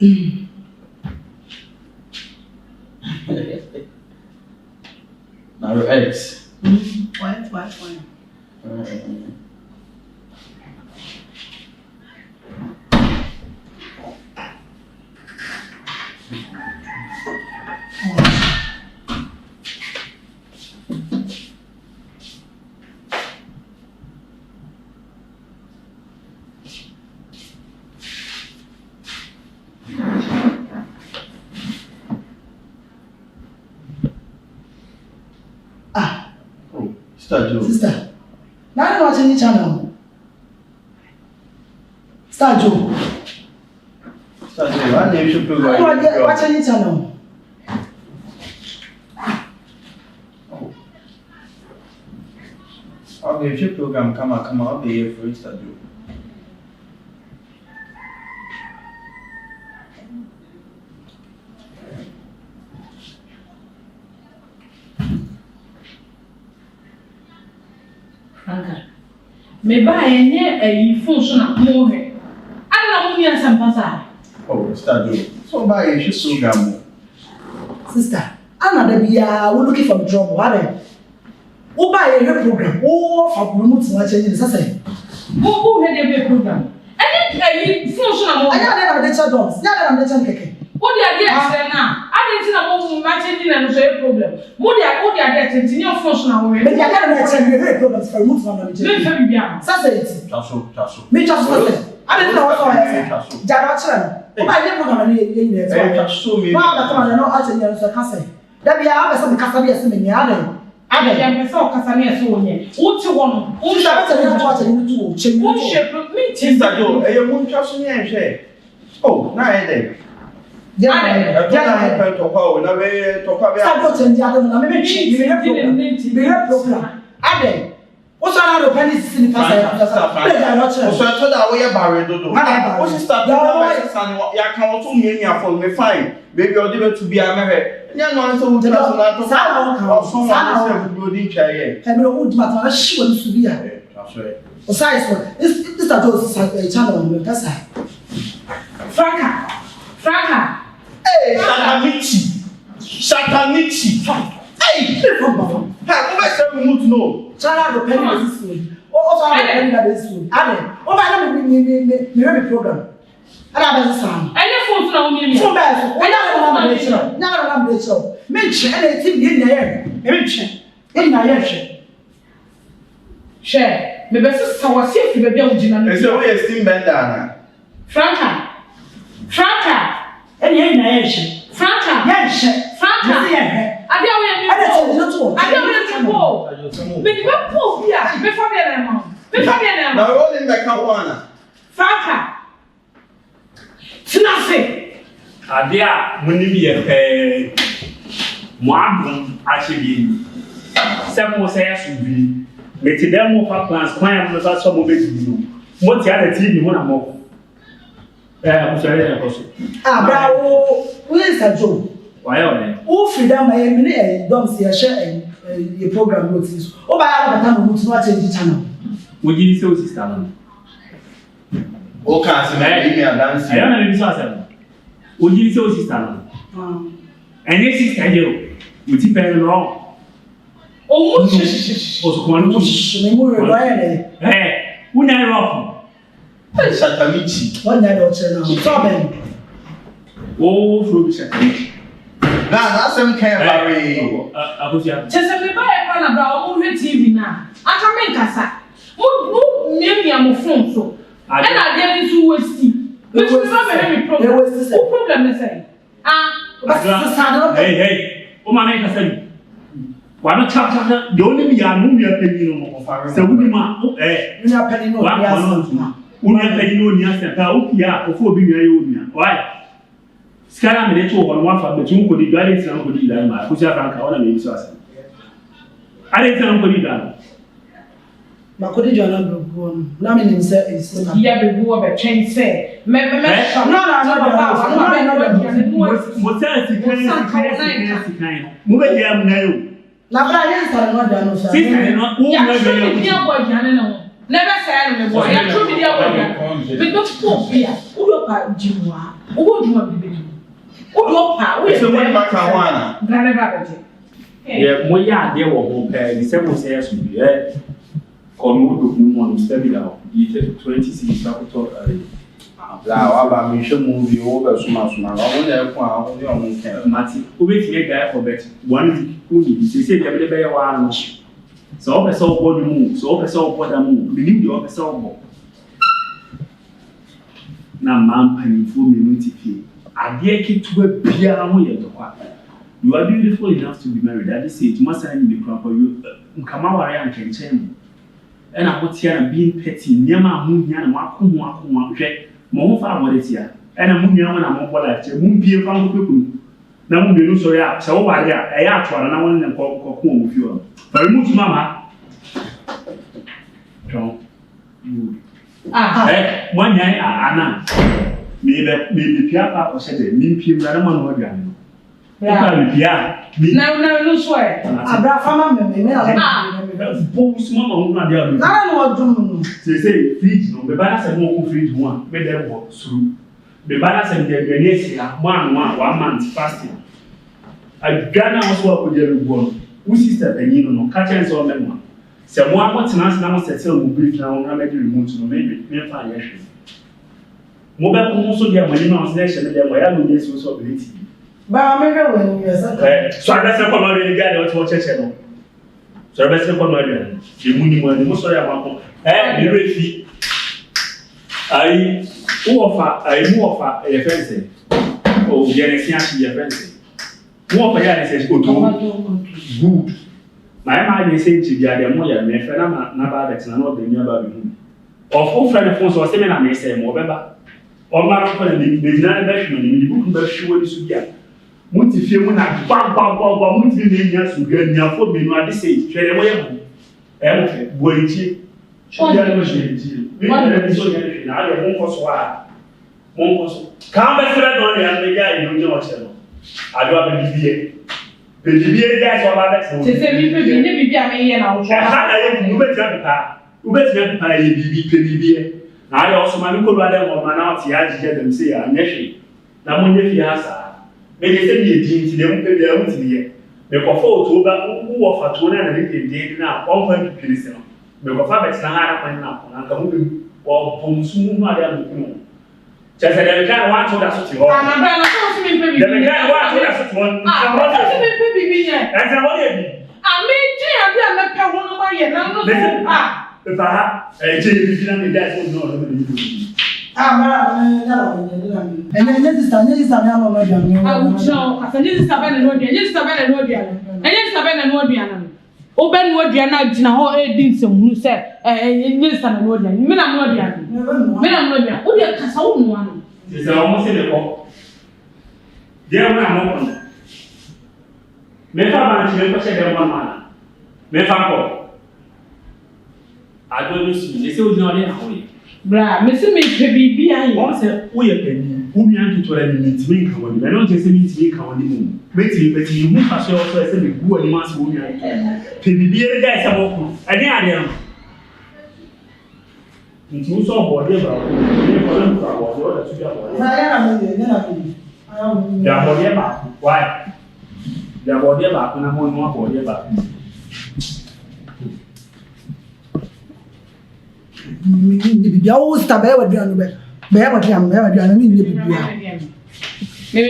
Now your eggs. Why? Sister. Now you watching the channel. Star Joe. I name should program. Watching the channel. I'll give you program. Come on, I'll be here for Star Joe. Me buy a function of more. I don't know some pasa. Oh, Star Joe. So buy a shoe program. Sister, Anna, we're looking for trouble. Who buy a program? Oh, for promoting what you say. Who had a program? And a function of more. I never did dogs. Never did some cake. What the idea now? I didn't know matching and say problem. What the idea to your functional way. But you never had problems for movement. Sassy. Me just first. I didn't know what I said. Jaracha. Oh, I never know any there. Now that I know how to use a cassette. That be our some Casabia in the other. I am so Casamia so near. What you want? Who's watching you to change? Me, Sister Joe, a moon trust me and say, oh, now I did. Yeah, to how never talk about the other program. Ade, what's another penny in the past? So I told her we are buried. What's start? I can also mean you for me fine. Baby, you're able to be a married. Yeah, no, so we just someone building chair. And no wood matter, she wants to be a besides, this a channel on the side. Franca. Hey, Satanichi. Hey, how much we move no? Channel the penny this food. Oh, I penny this food. Ade, oh, I don't me program. And I was son. And your phone's not me. So bad. I never know. Mention anything in the air. Mention in my air. Share. Me best so was safe to be able to. So we are still bendana. Franca. And you're in the Franca. Yes, Franca. I don't go. But you won't pull here before the amount. Now, all in the Kawana. Franca. Nothing. Adia, when you be a one actually, some will say I should be. But to them, more plans, client was also moving to you. What's the other team you want to move? I'm sorry, bravo. Where's that Joe? Why are they? Oh, freedom, I am don't see a share your program notice. Oh, by our time, who's watching the channel. Would you say, sister? Oh, can't imagine a dance. I don't know if it's awesome. Would you say, sister? And this is Tajo. Would you pay wrong? Oh, was one of Hey, who never often? Satamichi. One night or two. Problem. Oh, Fruit. That's some kind of just a buy a pan about movie TV now. I can make us up. Who name me a phone so? And I dare to waste. Which is not very problem. What problem is it? Hey, oh, my name is why not chapter the only me are no mere penny of our so we ma eh you are penny no we are penny no near center yeah before being a why Scala me to one from the two could be guided to nobody that my who's a frank on a maybe so I didn't tell nobody that Makodi John Brown na me himself is yeah be go be train say me no move here now na bra yen sare no da no sha sister no who never say no boy ya true media boy but don't pop here who pa jimwa. Owo juma bibi. Owo pa, we so when back and one. Grande babaje. Yeah, mo ya de wo ho pe ni se mo se yasu bi e kono do mu mo steady down. You 26 ba ko to La wa ba mi hwe movie wo ba suma suma. Wo na e ko a wo ni o mo nken. Mati, obeti e guy for bet. One uni se bia be be wa no. So o pese o bo ni mu, so o pese o bo da mu. Believe the o pese o bo. Na man panifo me no tifi. Ade ketuwa bia ho ye to kwa. You are beautiful enough to be married. That is it. Must I be proper you nkama ware an kenchen. E na hotia na being petty. Niam hu hia na wako hwe. Mo ho fa moretia. E na mu nua na mo bola che. Mu bie fa ho kwekunu. Na mu be no so ya. Se wo ware a e ya atwara na won ne ko mo fi o. Fa mu tu mama. John. One night ana. Me pia pa o se de mi pie mra na mo no aduane no. No swear. Abra fama me na Bo small mo na dia. na no odum. Say fridge no be ba na se mo ko fridge one be there go through. Be ba na se de grenade ya one month fasting. Adwana was what we dey go. Who sister penny no catch and so me. Se mo akotena na mo settle mo brief na mo na me remote no me fa ya hwe. Mo be ko mo so dia mani na o se hye me dia mo ya no dey so ability. Ba me hwe when you say. So I say come on the guy that what church no. So I say come on the. The money mo so ya ma ko. The refi. Ai who offer a friend o Genesis and your friends. Who offer ya say good. My mind is saying to the other more ya me friend na ba bet na no dey near ba bi hu. Of friend phone so say me na me say mo beba. O ma ro ko na ni na ba hwe ni book ba hwe woni so bia. Muti fie mu na ba muti ni nya so ga nya fo me no ade say hwere mo ye bu. Mo fe bo enchi. Bia no hwe enchi. Me na ni so ya hwe na ade mo nkoso a. Mo nkoso. Ka ba sere do ya me ga ni nje o che no. Ado ba bibie. Bibie ga so ba ba se. Se mi bibie a me ye na wo. Ha na ye bu be tira pa. U be tira pa ye bibie. Na ya so ma mi ko do ade mo ma na o ti ajije dem say ya nya hwe. Na mo nya fi asa. Me say me di nti dem pe bia muti ye me ko fa oto ba wo fa to na na de de na o fa pipiri se no me ko fa bet na ha na kwan na ko na ka mu wo bomsu mu ade am ku cha se de ka wa to da so ti ho na bra na so me pe bibi de ka wa to da so ti ho so me pe bibi ye e se wo de bi me ji abi a me pe ho no ma ye na no so pa je bi na me da so no no me Mara na na. Enya sister me ama ma dia me. Ucho, afanye sister be na no dia. Enya sister be na no dia. Enya sister be na no dia na. O be no dia na gina ho e di nsem se enya sister na no dia. Me na no dia. Me na no dia. O dia kasa wo no ano. Se o mo se le ko. Dia na mo ko. Me fa ba nti me ko se de mo na. Me fa ko. Ado no si, ese o di na na ho yi. Bra, me se me pe bibi ayi. Wọ́n sẹ́ ó yẹ pẹ̀lú omi àkìtọ́ ẹni ní tìmí nǹkan wọ́n ní bẹ́ẹ̀ náà jẹ́ sẹ́mi tìmí nǹkan wọ́n ní mú bẹ́tì ìmú fàṣẹ ọ̀ṣọ́ ẹsẹ̀ mi gbú ọ̀ní máa ṣe omi àkìtọ́ pèbí bí ẹni dá ẹsẹ̀ wọ́n kù ẹni àdé nù. Nti ó sọ ọ̀bọ̀dé bàbá ní ọ̀dọ́ nípa àbọ̀dé ọ̀dọ̀ tó bí àbọ̀dé. Dàbọ̀dé bàkú wáyé dàbọ̀dé bàkú náà wọ́n ní wọ́n bọ̀dé bàkú. Bibia wo sta be wa duanu be wa duanu mi ni bibia me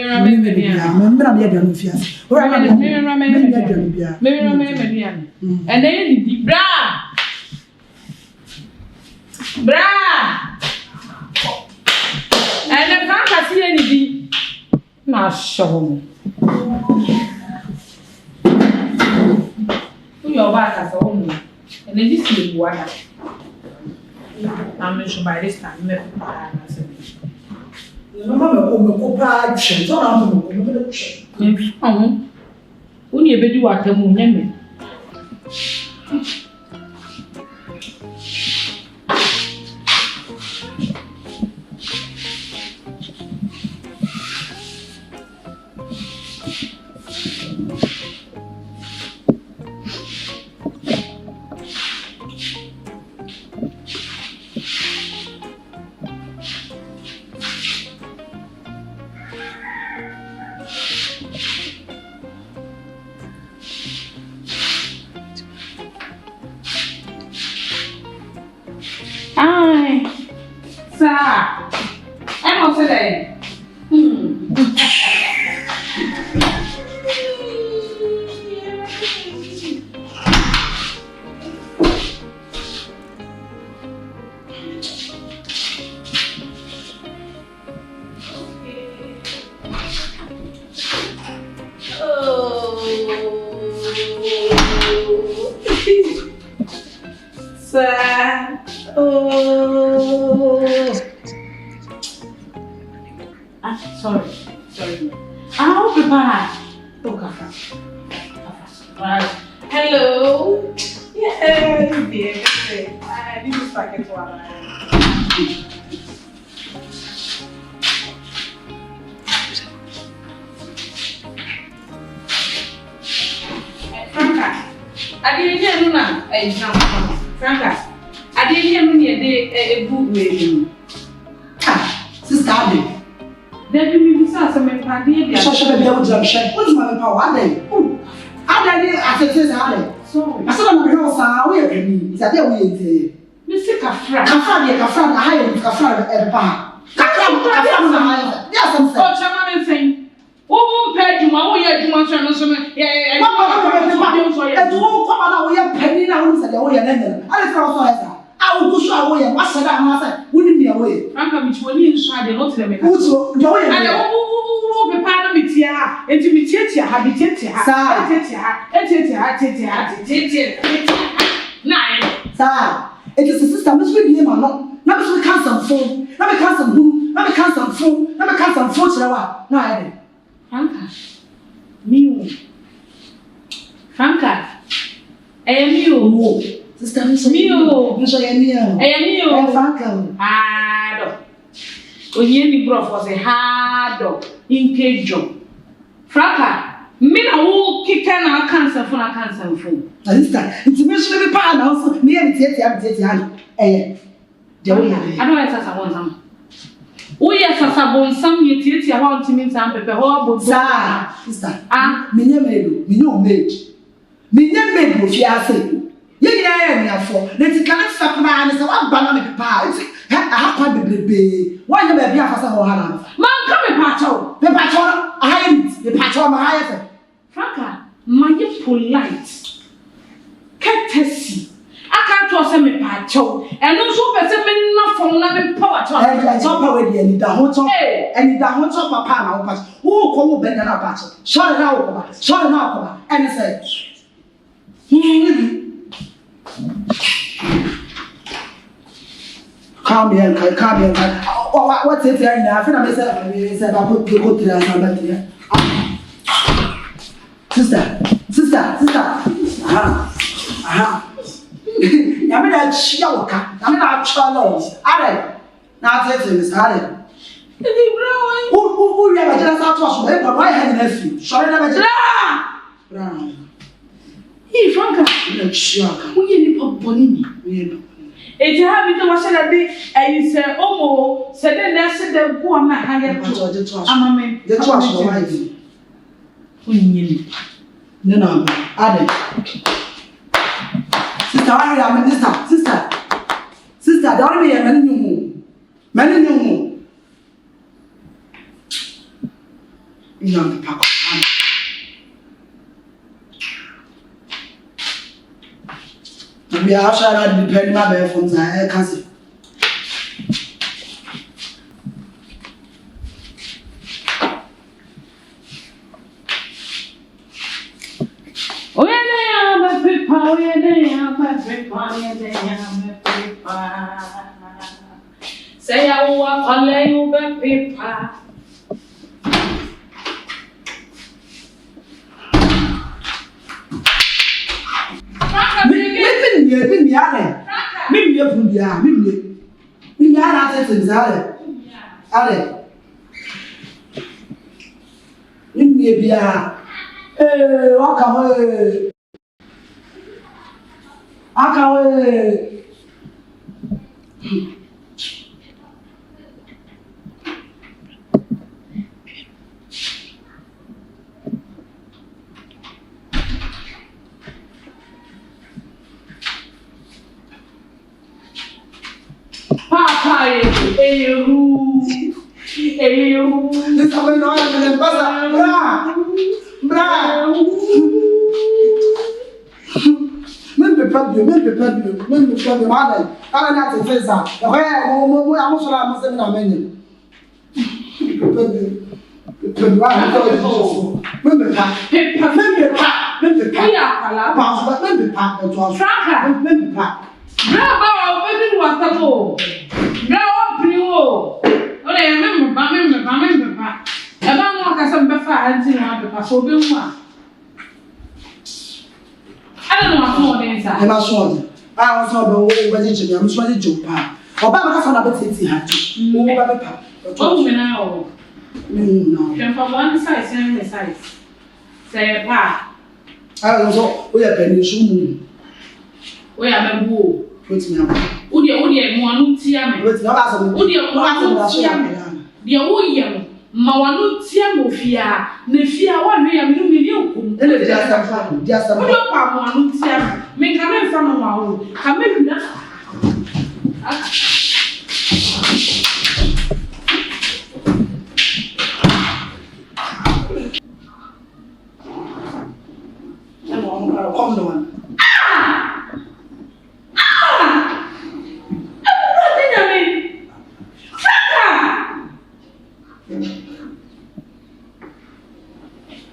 na me duanu fias o ra me duanu bia and then the bra and the fan ka see any di na show yo ba ka so mu and then this is what I'm sure by this time, me no me ko pa chen so na mo me chen uni ebe di wa temu nyeme Sorry. I'll prepare. Right. Hello. Yeah, dear. This is packet one. Franca, I didn't hear Luna. Franca, I didn't hear me a good way. Sister Abby. Then we saw some party. Social media with junction. What's my power? I said, sorry. I said, I'm going to say, we are going Mr. Kafra. Kafra, I am Kafra at the bar. Kafra, yes, I'm saying. Saying, oh, pay you, my way, you want to yeah, we are penny now, said the way I will push away and what's that? Wouldn't be away. Franca, which will you try the lot of them? Who be part of it here, and to be teacher, habitat, nine. Sir, it is a system which will be him or not. Now we can't some phone, now we can't some boom, now we can't some phone, now we can't some phone. No, I Franca, me, Franca, and you. Sister, Mio, Franca. Hard. Oyeni Brof was a hard in Kejo. Franca, me na who kick na cancer phone. Sister, it's a be part also. Me and Tietty, I don't know some. Oh, yes, some you Tietty, I want to meet some people. Sister, me no maid. Me no maid, if you are saying. Yeah, for let's cannot stop man. It's a one banana pie. I have quite the baby. Why you may be a fast or Hannah? Man, come and patch the patch I am the patch on my higher. Franca, my polite. Courtesy. I can't trust me patch and also person enough for another power to I talk already and the whole talk and the whole talk my partner who come over and a patch. Shut it out, and I said, Come here. What's it there now? I feel I said I put go to the Sister. I mean, that shower. I mean, that challenge. Are now say to Miss Harry. Who never just out was way, but why had an issue? Sorry, never just. Hey, Franca, we need to bonnie. It's a habit of a Saturday, and you say, oh, said then I said, go on my higher. I'm a man, the trust of my no, Addy. Sister, I am sister, don't be a many new. You know the pack. We are sure depending on my phones. I can't see. Oh, yeah, my people, say I walk on you, paper. Papa, this coming on and bra. Men be mother. I not say that. Where I'm so I'm not menu. Remember, hunting one paper so be one. I don't know what phone is. I'm not sure. I was not the I'm trying to jump out. Or Baba has another titty hat. Oh, now. No. Can from one size and the size. Say, pa. I was all we are penny soon. We are the woo. Put me up. Udia, one tiam. With no answer. Udia, one tiam. The William. Mawanu tiam of ya. Nefia, 1 million. And it just a Mawanu tiam. Make a man from a wow. Come in now. Come on.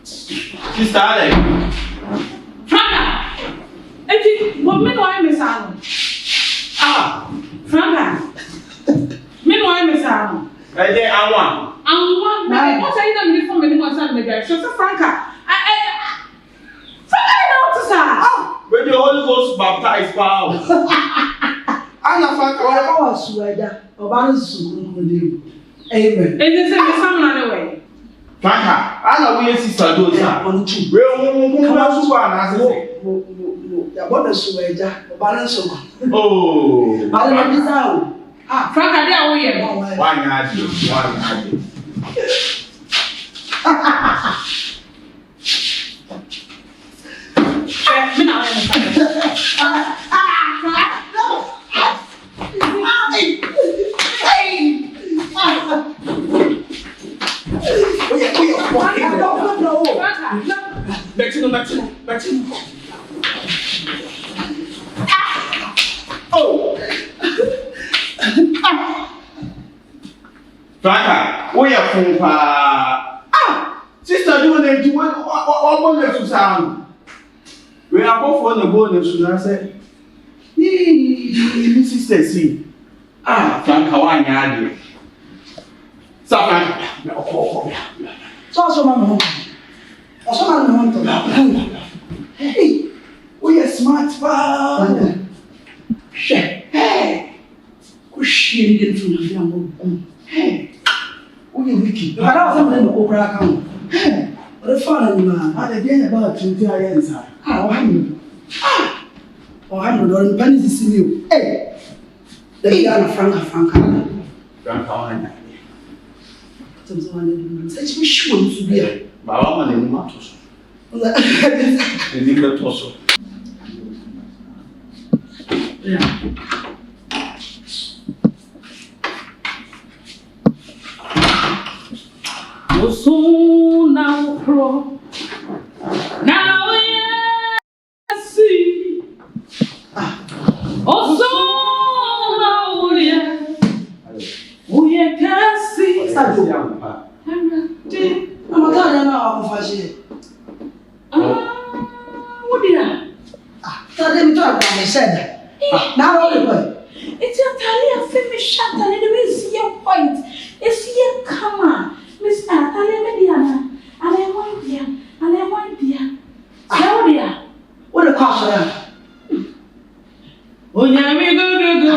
Sister Alex. Franca! Eti, what me no I miss out? Franca. Me no I miss out. Right there, I want. What are you doing for me? What's that? Maybe so Franca. Franca, no, sir. When the Holy Ghost baptized power. I know Franca. I was sweater. Amen. It is a someone away. Franca, I know we sister do that. On two. We want to one. What a sweater. Balance. Oh. Balance out. Franca, there we are. Why not? Why not? Franca, we are from sister doing it. What bonus to sound? We are both on the bonus. And I said, sister, see. Franca, why not? So, hey, we are smart, father. Hey, Kushi into the young. Hey, we are wiki. I don't know the opera account. Hey, what a fun man. I did about 20 years. Oh, I'm not pennies to see you. Hey, the Ghana Franca. Franca, why not? Such a sure to be a Baba and Matos. The nigger torso. So now pro. Now we see. Oh, so now we can see. I'm a guy now of Fashi. What dear? Tell them to have said. Now, it's your Talia finish shut and it is your point. It's your come on. Miss Talia Mediana. And I want dear. How dear? What a caution. Oh, yeah, we go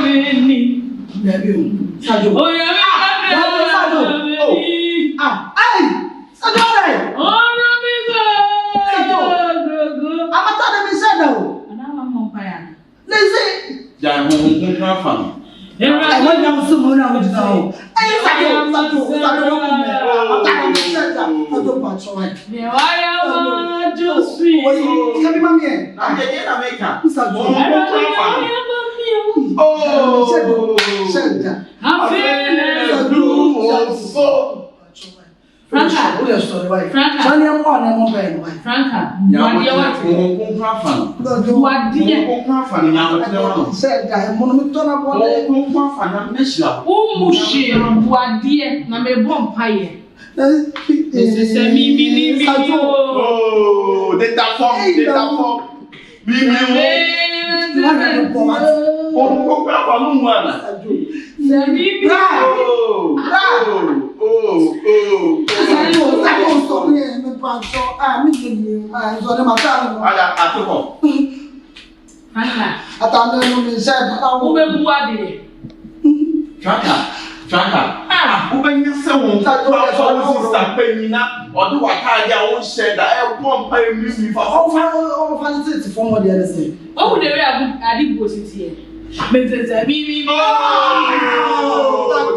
in me. Oh, yeah, I went down someone I would know. me so the matter. Ada atoko. Aha. Atano no me said, Wo be bu ade. Chaka. Who been your son? That sister Penina or do what I said that I won't pay me for fancy for what the other say. Oh, the way I did was it here. Mrs. Bibi. Oh,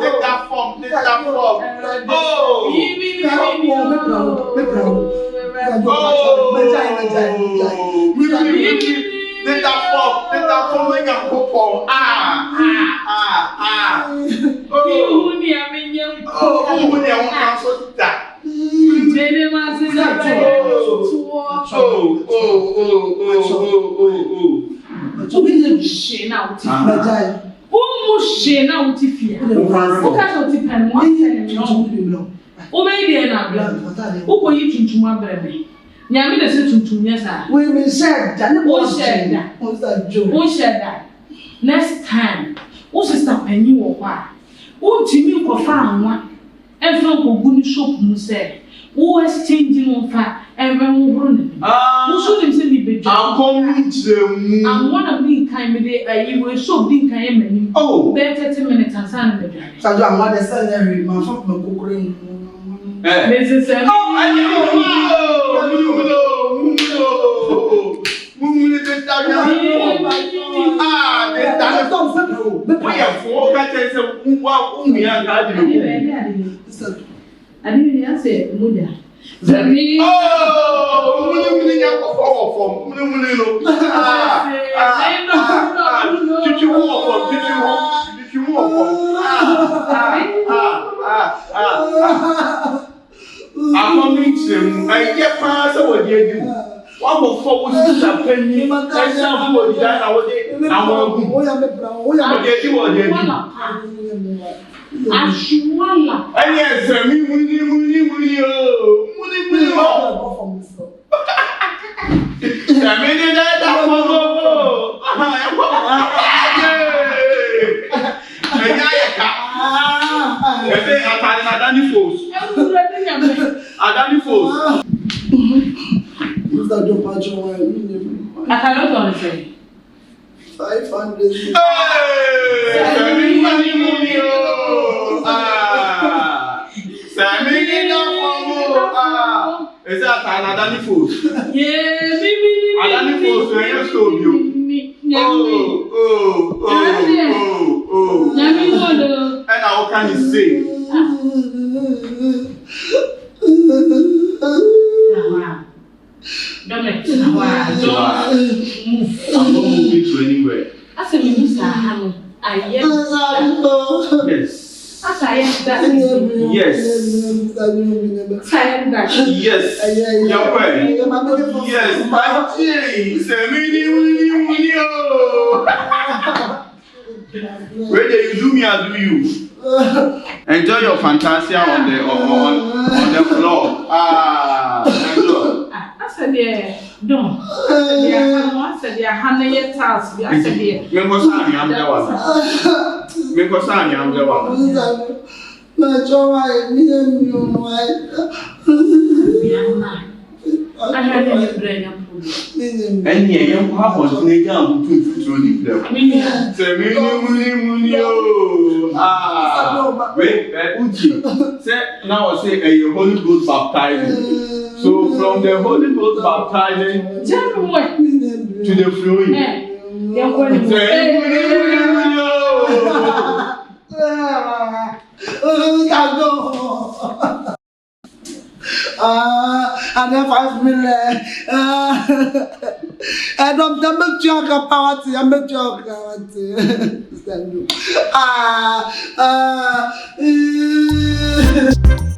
take that form. Oh, Bibi. Take that form, make a football. Nyame de se tuntum nyesa. We me said that Who said that? Next time, who sister penny wo kwa. Who timi ko fa anwa. E fa ko gu ni shop mu say. Who exchange no fa e be wo horo ne. Who should him say me be jo. I'm coming to I'm one of the kind me dey you will shop din kan e mani. Oh, Be 30 minutes and san me dwane. so I'm not the salary man for me kokore. Mrs. I didn't say Muda. I'm coming to I get past what you do. One of four was a penny. I saw what you done. I was and yes, me. Adani Falls. Mr. Jopacho, I cannot understand. 500. Is that Adani Falls? Yeah, Adani Falls, where you stole you? And how can you say? I'm not moving to anywhere. I said, Yes. Yes. Yes. Your way. Yes. Where do you do me, I do you. Enjoy your fantasia on the floor. Enjoy. I said, yeah, don't. I said, yeah, Hannah, your task. I said, yeah. I'm the one. I had any brain. And yeah, you have one snake down to the wait, Uchi. Say now I say a Holy Ghost baptizing. So from the Holy Ghost baptizing to the flowing. And then 5 million. And I'm the joke about it. I'm a joke about it.